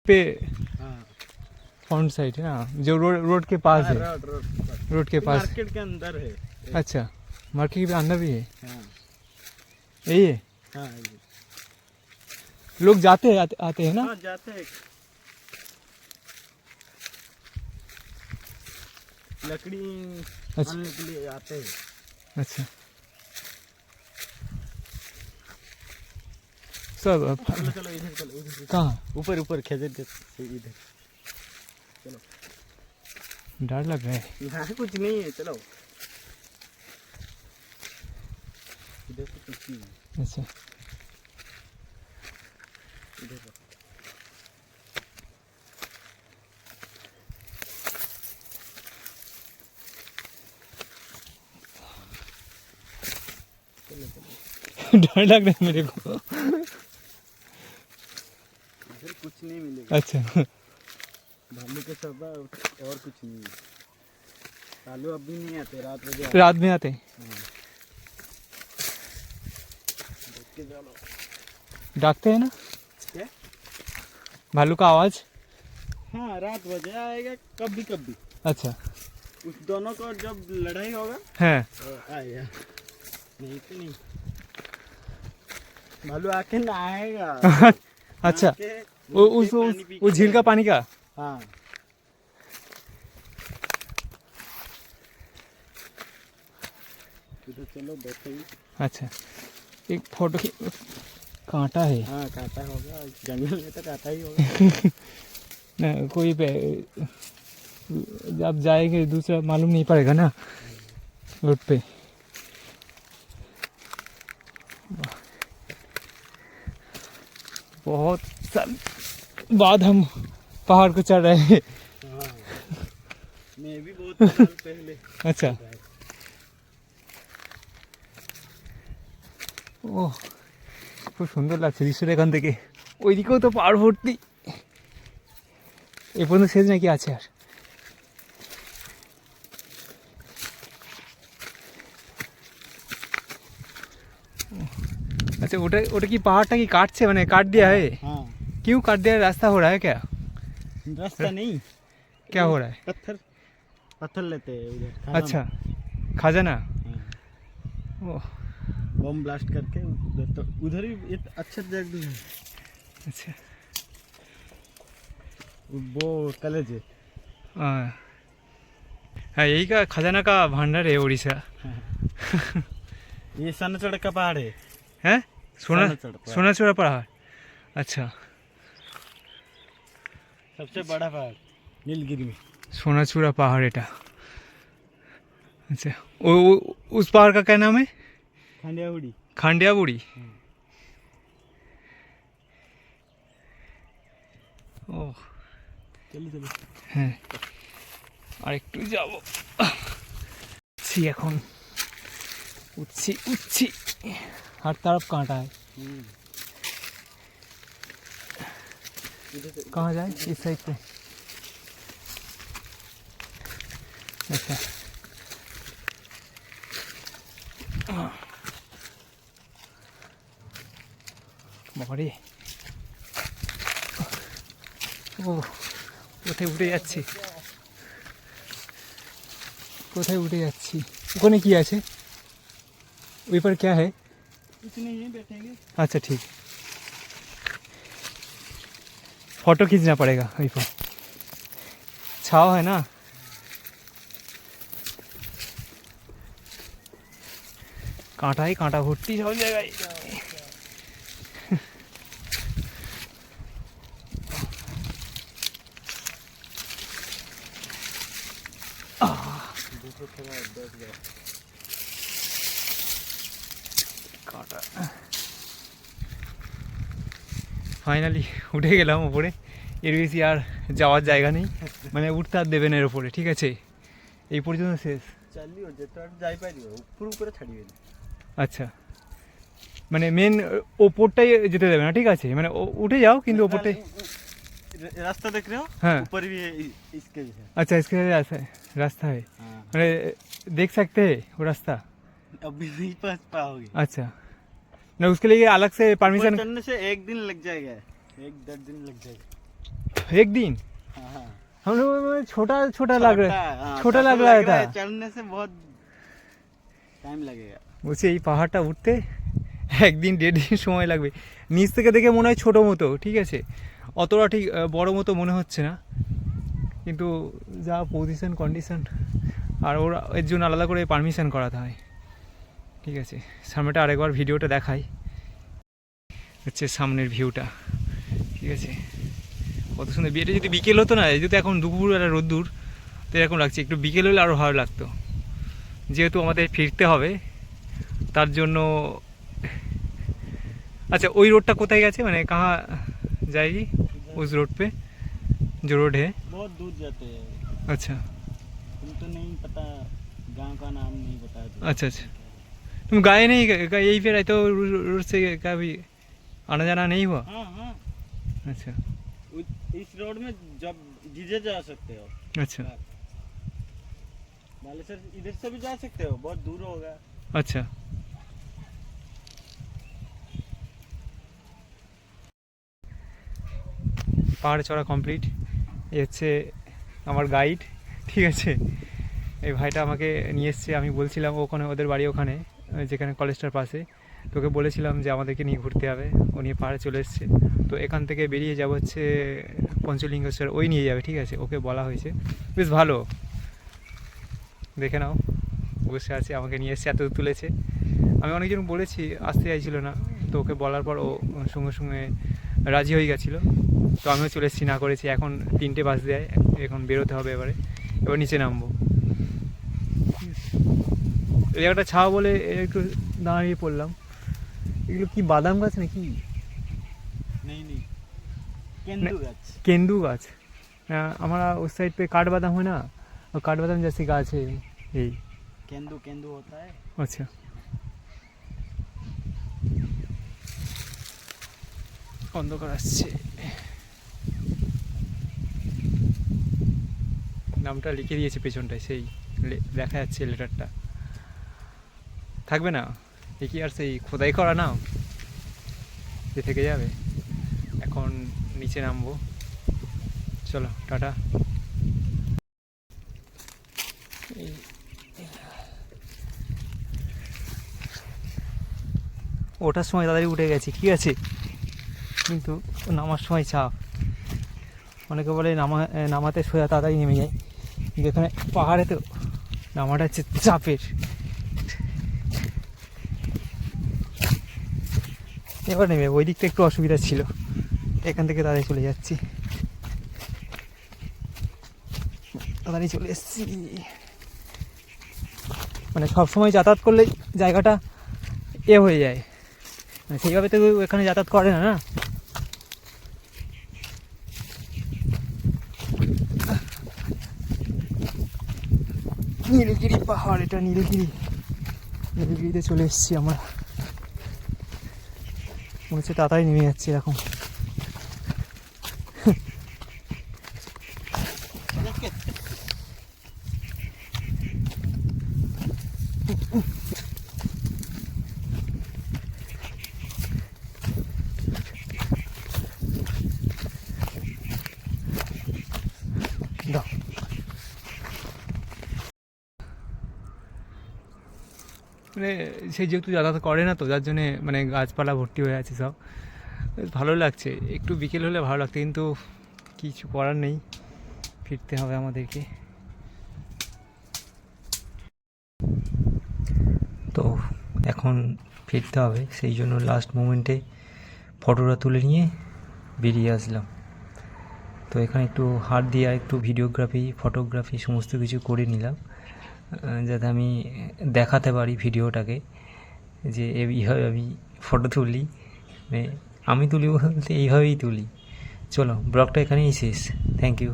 पे हाँ front side है ना, जो रोड के पास है। रोड के पास मार्केट के अंदर है। अच्छा, मार्केट के अंदर भी है। हाँ यही है। हाँ लोग जाते हैं आते हैं ना। हाँ जाते हैं, लकड़ी अच्छा। आने के लिए आते हैं। अच्छा, सब चलो चलो इधर चलो, उधर कहाँ? ऊपर ऊपर खेजर के इधर चलो। डर लग रहा है। यहाँ कुछ नहीं है, चलो इधर से कुछ नहीं है। अच्छा, इधर चलो चलो, डर लग रहा है मेरे को। इधर कुछ नहीं मिलेगा। अच्छा, भालू के सब और कुछ नहीं है। भालू अभी नहीं आते, रात बजे रात में आते हैं। देख के चलो। डाकते हैं ना क्या? भालू का आवाज। हाँ रात बजे आएगा कभी कभी। अच्छा उस दोनों को जब लड़ाई होगा है। तो आएगा, नहीं तो नहीं। भालू आके नहाएगा। अच्छा, नहा के वो नीचे उस पानी पी उस के झील का पानी का। हाँ इधर चलो बैठे। अच्छा, एक फोटो कांटा है। हाँ काटा होगा, जंगल में तो काटा ही होगा। ना कोई पे जब जाएंगे दूसरा मालूम नहीं पड़ेगा ना रोड पे। बहुत साल बाद हम पहाड़ को चढ़ रहे हैं। हाँ मैं भी बहुत साल पहले। अच्छा, ও খুব সুন্দর লাগছে দৃশ্যটা এখান থেকে। ওইদিকেও তো পাহাড় ভর্তি, এ পর্যন্ত শেষ নাকি আছে আর? अच्छा, ওটা ওটা কি পাহাড়টা কি কাটছে, মানে কাট दिया है? हाँ क्यों काट दिया? रास्ता हो रहा है क्या? रास्ता नहीं, क्या हो रहा है? पत्थर पत्थर लेते हैं उधर खाना अच्छा, खजाना। में। हाँ, ओह, बम ब्लास्ट करके उधर, तो उधर ही एक अच्छा जगह है। अच्छा। वो कॉलेज है। हाँ हाँ, यही का खजाना का भंडार है उड़ीसा। ये सनचड़ का पहाड़ है। हैं? सोना सनचड़ पहाड़। सोना चूड़ा पहाड़। अच्छा, सबसे बड़ा पहाड़ नीलगिरी में। सोना चूड़ा पहाड़ एटा। अच्छा, उस पहाड़ का क्या नाम है? खांडियाहुड़ी। खांडिया बुड़ी। ओह चलो चलो। হ্যাঁ, আর একটু যাব। উঠছি এখন, উঠছি উঠছি। हर तरफ कांटा है। कहाँ जाए? इस साइड पे। अच्छा, বাবারে, ও কোথায় উঠে যাচ্ছি, কোথায় উঠে যাচ্ছি। ওখানে কি আছে? ওই पर क्या है? कुछ नहीं है, बैठेंगे। अच्छा ठीक, फोटो खींचना पड़ेगा वहीं पर, छाव है ना। कांटा ही कांटा भर्ती हो जाएगा। কাঁটা ফাইনালি উঠে গেলাম উপরে। এর বেশি আর যাওয়ার জায়গা নেই, মানে উঠতে আর দেবে না এর উপরে। ঠিক আছে, এই পর্যন্ত শেষ। चलियो जेटा যাই পারিও, উপর উপরে ছাড়িবে না। আচ্ছা, মানে মেন ওপরটাই যেতে দেবে না। ঠিক আছে, মানে উঠে যাও কিন্তু ওপরটাই। रास्ता देख रहे हो? हाँ। ऊपर भी इसके भी है। अच्छा, इसके रास्ता है, हाँ। মানে देख सकते हैं वो रास्ता। अभी नहीं पास पाओगे। अच्छा, ना उसके लिए अलग से ऊपर परमिशन। चढ़ने से एक दिन लग जाएगा, 1-1.5 दिन लग जाएगा। एक दिन हाँ, हम लोग छोटा छोटा लग रहा है, हाँ, छोटा लग रहा था। चढ़ने से बहुत টাইম লাগেগা। বলছি এই পাহাড়টা উঠতে একদিন 1.5 দিন সময় লাগবে। নিচ থেকে দেখে মনে হয় ছোটো মতো, ঠিক আছে, অতটা ঠিক বড় মতো মনে হচ্ছে না, কিন্তু যা পজিশন কন্ডিশন, আর ওরা এর জন্য আলাদা করে পারমিশন করাতে হয়। ঠিক আছে, সামনেটা আরেকবার ভিডিওটা দেখাই, হচ্ছে সামনের ভিউটা। ঠিক আছে, কত সুন্দর। বিয়েটা যদি বিকেল হতো না, যেহেতু এখন দুপুর আর রোদ্দুর, তো এরকম লাগছে। একটু বিকেল হলে আরও ভালো লাগতো, যেহেতু আমাদের ফিরতে হবে তার জন্য। अच्छा वही रोड टा कोথায় গেছে, মানে कहाँ जाएगी उस रोड पे जो रोड है? बहुत दूर जाते हैं। अच्छा तुम तो नहीं पता, गांव का नाम नहीं पता है। अच्छा अच्छा, तुम गए नहीं, यहीं पे रहते हो, रोड से कभी आना जाना नहीं हुआ? हाँ हाँ, अच्छा इस रोड में जब जिधर जा सकते हो। अच्छा बालेश्वर इधर से भी जा सकते हो, बहुत दूर होगा। अच्छा পাহাড়ে চড়া কমপ্লিট। এ হচ্ছে আমার গাইড, ঠিক আছে। এই ভাইটা আমাকে নিয়ে এসছে, আমি বলছিলাম ওখানে ওদের বাড়ি ওখানে, যেখানে কলেজটার পাশে, তোকে বলেছিলাম যে আমাদেরকে নিয়ে ঘুরতে হবে। ও নিয়ে পাহাড়ে চলে এসছে। তো এখান থেকে বেরিয়ে যাব হচ্ছে পঞ্চলিঙ্গেশ্বর, ওই নিয়ে যাবে, ঠিক আছে, ওকে বলা হয়েছে। বেশ ভালো, দেখে নাও, বসে আছে, আমাকে নিয়ে এসছে, এত দূর তুলেছে। আমি অনেকজন বলেছি, আসতে চাইছিল না, তো ওকে বলার পর ও সঙ্গে সঙ্গে রাজি হয়ে গেছিলো। তো আমিও চলে এসেছি, না করেছি। এখন 3টে বাজতে যায়, এখন বেরোতে হবে। এবার নিচে নামবো। এই জায়গাটা ছাওয়া বলে একটু দাঁড়িয়ে পড়লাম। এগুলো কি বাদাম গাছ নাকি? नहीं नहीं, केंदू गाछ। केंदू गाछ। हमारा उस साइड पे काठबादाम है ना, और काठबादाम जैसी गाछ है यही। केंदू केंदू होता है। अच्छा অন্ধকার আসছে। নামটা লিখে দিয়েছে পেছনটায়, সেই দেখা যাচ্ছে লেটারটা। থাকবে না, এ কি আর সেই খোদাই করা নাম যে থেকে যাবে। এখন নিচে নামবো, চলো টাটা। ওঠার সময় তাড়াতাড়ি উঠে গেছি, ঠিক আছে, কিন্তু নামার সময় চাপ। অনেকে বলে নামাতে সোজা তাড়াতাড়ি নেমে যায়, কিন্তু এখানে পাহাড়ে তো নামাটা হচ্ছে চাপের। এবার নেমে ওই দিকটা একটু অসুবিধা ছিল, এখান থেকে তাড়াতাড়ি চলে যাচ্ছি, তাড়াতাড়ি চলে এসেছি। মানে সবসময় যাতায়াত করলে জায়গাটা এ হয়ে যায়, মানে সেইভাবে তো এখানে যাতায়াত করে না। নীলগিরি পাহাড়, এটা নীলগিরিতে চলে এসেছি আমরা। মনে হচ্ছে তাড়াতাড়ি নেমে যাচ্ছি এরকম। দাও মানে সে যেহেতু যাতায়াত করে না, তো যার জন্যে মানে গাছপালা ভর্তি হয়ে আছে সব, বেশ ভালো লাগছে। একটু বিকেল হলে ভালো লাগতো, কিন্তু কিছু করার নেই, ফিরতে হবে আমাদেরকে। তো এখন ফিরতে হবে, সেই জন্য লাস্ট মোমেন্টে ফটোটা তুলে নিয়ে বেরিয়ে আসলাম। তো এখানে একটু হাত দিয়ে একটু ভিডিওগ্রাফি ফটোগ্রাফি সমস্ত কিছু করে নিলাম, যাতে আমি দেখাতে পারি ভিডিওটাকে যে এইভাবে আমি ফটো তুলি, মানে আমি তুলি বলতে এইভাবেই তুলি। চলো, ব্লগটা এখানেই শেষ। Thank you.